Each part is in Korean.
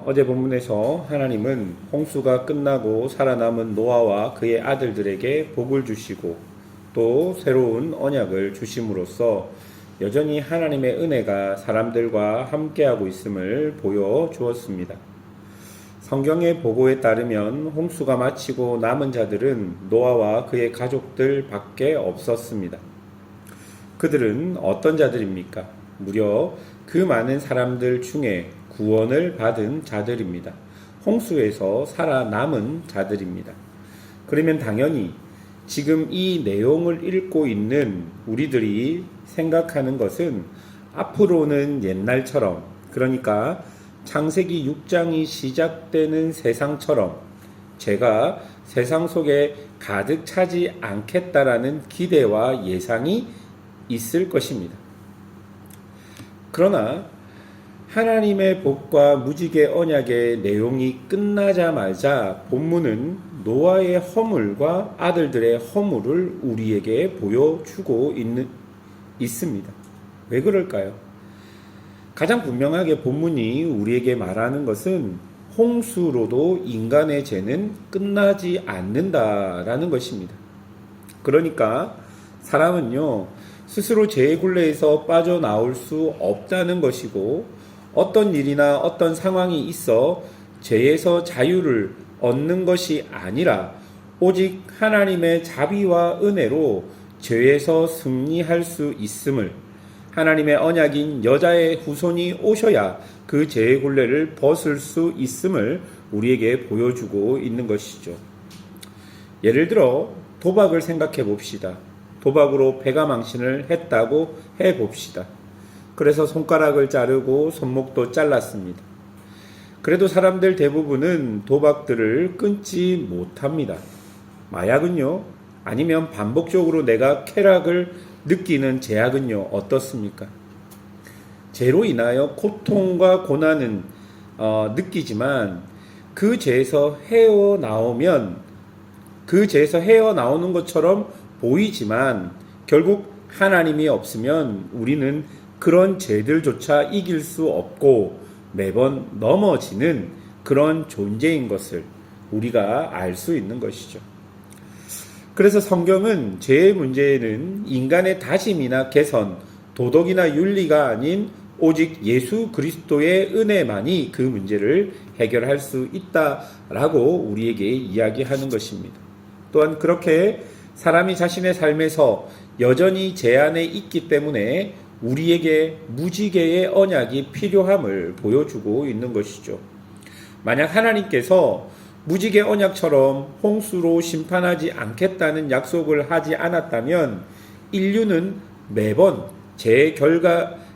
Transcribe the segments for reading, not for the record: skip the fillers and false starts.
어제 본문에서 하나님은 홍수가 끝나고 살아남은 노아와 그의 아들들에게 복을 주시고 또 새로운 언약을 주심으로써 여전히 하나님의 은혜가 사람들과 함께하고 있음을 보여주었습니다. 성경의 보고에 따르면 홍수가 마치고 남은 자들은 노아와 그의 가족들 밖에 없었습니다. 그들은 어떤 자들입니까? 무려 그 많은 사람들 중에 구원을 받은 자들입니다. 홍수에서 살아남은 자들입니다. 그러면 당연히 지금 이 내용을 읽고 있는 우리들이 생각하는 것은 앞으로는 옛날처럼, 그러니까 창세기 6장이 시작되는 세상처럼 죄가 세상 속에 가득 차지 않겠다라는 기대와 예상이 있을 것입니다. 그러나 하나님의 복과 무지개 언약의 내용이 끝나자마자 본문은 노아의 허물과 아들들의 허물을 우리에게 보여주고 있습니다. 왜 그럴까요? 가장 분명하게 본문이 우리에게 말하는 것은 홍수로도 인간의 죄는 끝나지 않는다라는 것입니다. 그러니까 사람은요, 스스로 죄의 굴레에서 빠져나올 수 없다는 것이고, 어떤 일이나 어떤 상황이 있어 죄에서 자유를 얻는 것이 아니라 오직 하나님의 자비와 은혜로 죄에서 승리할 수 있음을, 하나님의 언약인 여자의 후손이 오셔야 그 죄의 굴레를 벗을 수 있음을 우리에게 보여주고 있는 것이죠. 예를 들어 도박을 생각해 봅시다. 도박으로 패가망신을 했다고 해 봅시다. 그래서 손가락을 자르고 손목도 잘랐습니다. 그래도 사람들 대부분은 도박들을 끊지 못합니다. 마약은요? 아니면 반복적으로 내가 쾌락을 느끼는 제약은요? 어떻습니까? 죄로 인하여 고통과 고난은 느끼지만 그 죄에서 헤어나오는 것처럼 보이지만 결국 하나님이 없으면 우리는 그런 죄들조차 이길 수 없고 매번 넘어지는 그런 존재인 것을 우리가 알 수 있는 것이죠. 그래서 성경은 죄의 문제는 인간의 다짐이나 개선, 도덕이나 윤리가 아닌 오직 예수 그리스도의 은혜만이 그 문제를 해결할 수 있다라고 우리에게 이야기하는 것입니다. 또한 그렇게 사람이 자신의 삶에서 여전히 죄 안에 있기 때문에 우리에게 무지개의 언약이 필요함을 보여주고 있는 것이죠. 만약 하나님께서 무지개 언약처럼 홍수로 심판하지 않겠다는 약속을 하지 않았다면 인류는 매번 죄의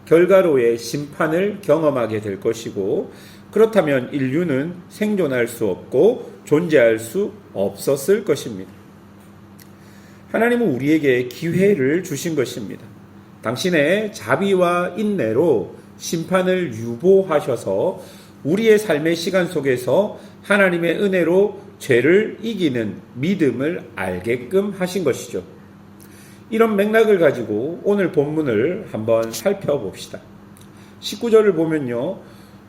결과로의 심판을 경험하게 될 것이고, 그렇다면 인류는 생존할 수 없고 존재할 수 없었을 것입니다. 하나님은 우리에게 기회를 주신 것입니다. 당신의 자비와 인내로 심판을 유보하셔서 우리의 삶의 시간 속에서 하나님의 은혜로 죄를 이기는 믿음을 알게끔 하신 것이죠. 이런 맥락을 가지고 오늘 본문을 한번 살펴봅시다. 19절을 보면요,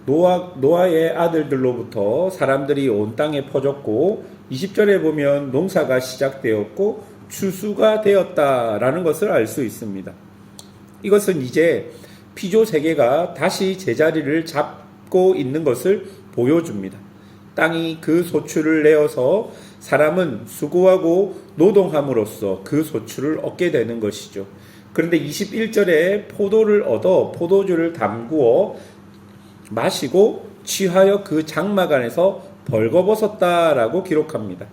노아의 아들들로부터 사람들이 온 땅에 퍼졌고, 20절에 보면 농사가 시작되었고 추수가 되었다라는 것을 알 수 있습니다. 이것은 이제 피조 세계가 다시 제자리를 잡고 있는 것을 보여줍니다. 땅이 그 소출을 내어서 사람은 수고하고 노동함으로써 그 소출을 얻게 되는 것이죠. 그런데 21절에 포도를 얻어 포도주를 담구어 마시고 취하여 그 장막 안에서 벌거벗었다라고 기록합니다.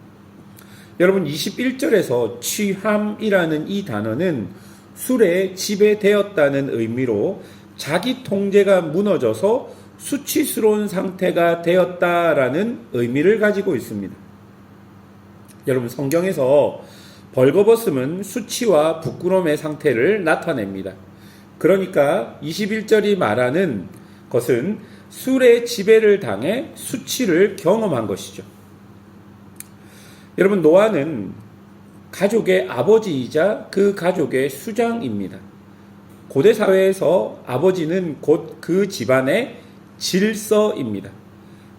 여러분, 21절에서 취함이라는 이 단어는 술에 지배되었다는 의미로 자기 통제가 무너져서 수치스러운 상태가 되었다라는 의미를 가지고 있습니다. 여러분, 성경에서 벌거벗음은 수치와 부끄러움의 상태를 나타냅니다. 그러니까 21절이 말하는 것은 술의 지배를 당해 수치를 경험한 것이죠. 여러분, 노아는 가족의 아버지이자 그 가족의 수장입니다. 고대 사회에서 아버지는 곧 그 집안의 질서입니다.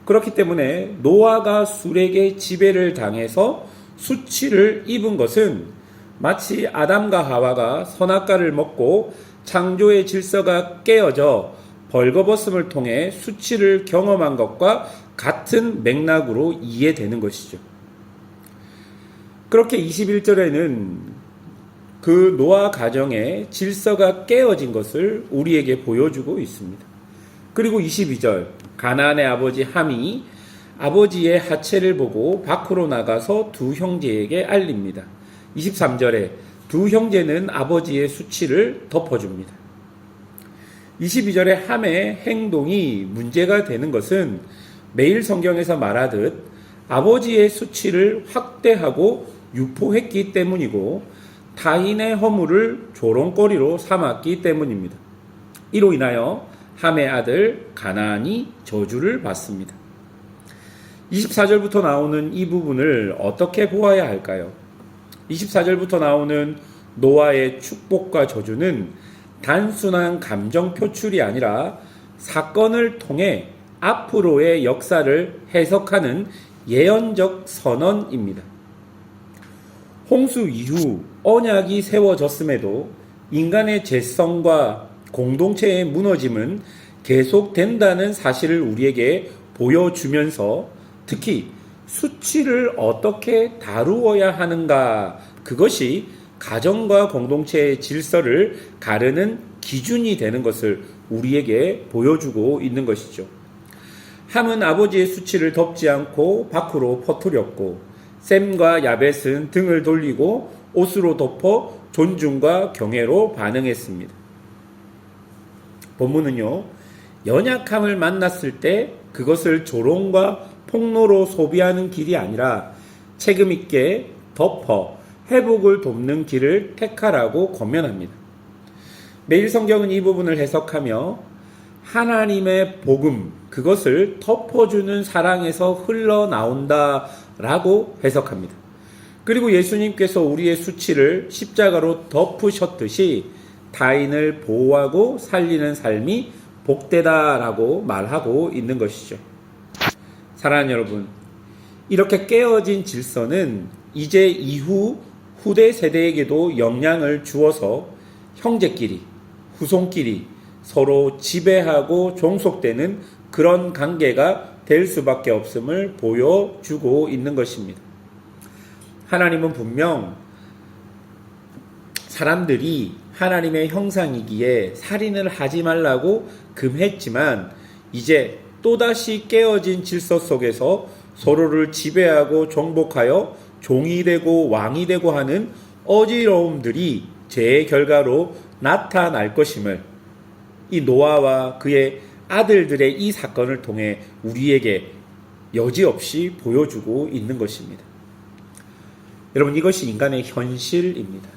그렇기 때문에 노아가 술에게 지배를 당해서 수치를 입은 것은 마치 아담과 하와가 선악과를 먹고 창조의 질서가 깨어져 벌거벗음을 통해 수치를 경험한 것과 같은 맥락으로 이해되는 것이죠. 그렇게 21절에는 그 노아 가정의 질서가 깨어진 것을 우리에게 보여주고 있습니다. 그리고 22절, 가나안의 아버지 함이 아버지의 하체를 보고 밖으로 나가서 두 형제에게 알립니다. 23절에 두 형제는 아버지의 수치를 덮어줍니다. 22절에 함의 행동이 문제가 되는 것은 매일 성경에서 말하듯 아버지의 수치를 확대하고 유포했기 때문이고 타인의 허물을 조롱거리로 삼았기 때문입니다. 이로 인하여 함의 아들 가나안이 저주를 받습니다. 24절부터 나오는 이 부분을 어떻게 보아야 할까요? 24절부터 나오는 노아의 축복과 저주는 단순한 감정 표출이 아니라 사건을 통해 앞으로의 역사를 해석하는 예언적 선언입니다. 홍수 이후 언약이 세워졌음에도 인간의 죄성과 공동체의 무너짐은 계속된다는 사실을 우리에게 보여주면서 특히 수치를 어떻게 다루어야 하는가, 그것이 가정과 공동체의 질서를 가르는 기준이 되는 것을 우리에게 보여주고 있는 것이죠. 함은 아버지의 수치를 덮지 않고 밖으로 퍼뜨렸고 셈과 야벳은 등을 돌리고 옷으로 덮어 존중과 경애로 반응했습니다. 본문은요, 연약함을 만났을 때 그것을 조롱과 폭로로 소비하는 길이 아니라 책임있게 덮어 회복을 돕는 길을 택하라고 권면합니다. 매일 성경은 이 부분을 해석하며 하나님의 복음, 그것을 덮어주는 사랑에서 흘러나온다라고 해석합니다. 그리고 예수님께서 우리의 수치를 십자가로 덮으셨듯이 타인을 보호하고 살리는 삶이 복되다라고 말하고 있는 것이죠. 사랑하는 여러분, 이렇게 깨어진 질서는 이제 이후 후대 세대에게도 영향을 주어서 형제끼리, 후손끼리 서로 지배하고 종속되는 그런 관계가 될 수밖에 없음을 보여주고 있는 것입니다. 하나님은 분명 사람들이 하나님의 형상이기에 살인을 하지 말라고 금했지만 이제 또다시 깨어진 질서 속에서 서로를 지배하고 정복하여 종이 되고 왕이 되고 하는 어지러움들이 죄의 결과로 나타날 것임을 이 노아와 그의 아들들의 이 사건을 통해 우리에게 여지없이 보여주고 있는 것입니다. 여러분, 이것이 인간의 현실입니다.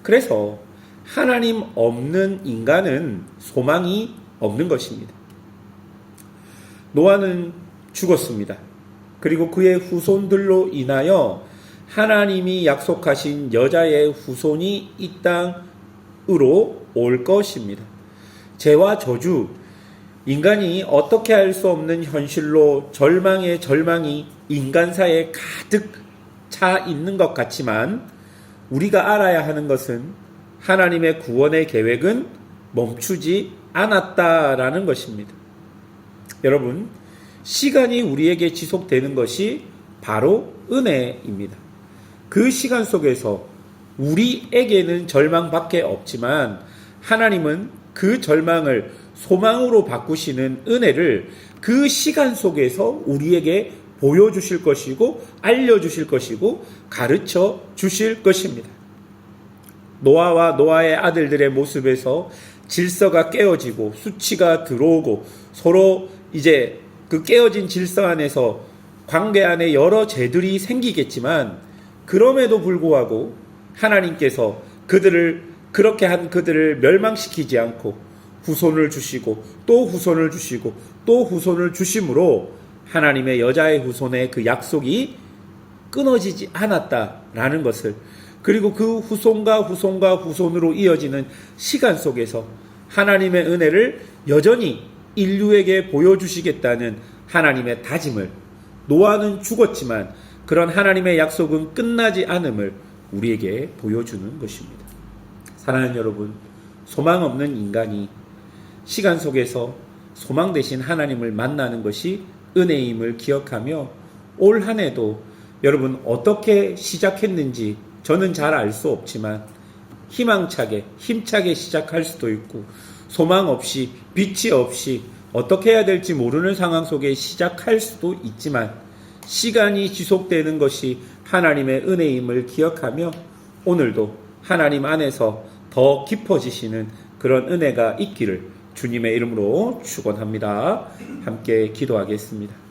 그래서 하나님 없는 인간은 소망이 없는 것입니다. 노아는 죽었습니다. 그리고 그의 후손들로 인하여 하나님이 약속하신 여자의 후손이 이 땅으로 올 것입니다. 죄와 저주, 인간이 어떻게 할 수 없는 현실로 절망의 절망이 인간사에 가득 차 있는 것 같지만 우리가 알아야 하는 것은 하나님의 구원의 계획은 멈추지 않았다라는 것입니다. 여러분, 시간이 우리에게 지속되는 것이 바로 은혜입니다. 그 시간 속에서 우리에게는 절망밖에 없지만 하나님은 그 절망을 소망으로 바꾸시는 은혜를 그 시간 속에서 우리에게 보여주실 것이고 알려주실 것이고 가르쳐 주실 것입니다. 노아와 노아의 아들들의 모습에서 질서가 깨어지고 수치가 들어오고 서로 이제 그 깨어진 질서 안에서 관계 안에 여러 죄들이 생기겠지만 그럼에도 불구하고 하나님께서 그렇게 한 그들을 멸망시키지 않고 후손을 주시고 또 후손을 주시고 또 후손을 주심으로 하나님의 여자의 후손의 그 약속이 끊어지지 않았다라는 것을, 그리고 그 후손과 후손과 후손으로 이어지는 시간 속에서 하나님의 은혜를 여전히 인류에게 보여주시겠다는 하나님의 다짐을, 노아는 죽었지만 그런 하나님의 약속은 끝나지 않음을 우리에게 보여주는 것입니다. 사랑하는 여러분, 소망 없는 인간이 시간 속에서 소망 대신 하나님을 만나는 것이 은혜임을 기억하며 올 한 해도 여러분 어떻게 시작했는지 저는 잘 알 수 없지만 희망차게 힘차게 시작할 수도 있고 소망 없이 빛이 없이 어떻게 해야 될지 모르는 상황 속에 시작할 수도 있지만 시간이 지속되는 것이 하나님의 은혜임을 기억하며 오늘도 하나님 안에서 더 깊어지시는 그런 은혜가 있기를 주님의 이름으로 축원합니다. 함께 기도하겠습니다.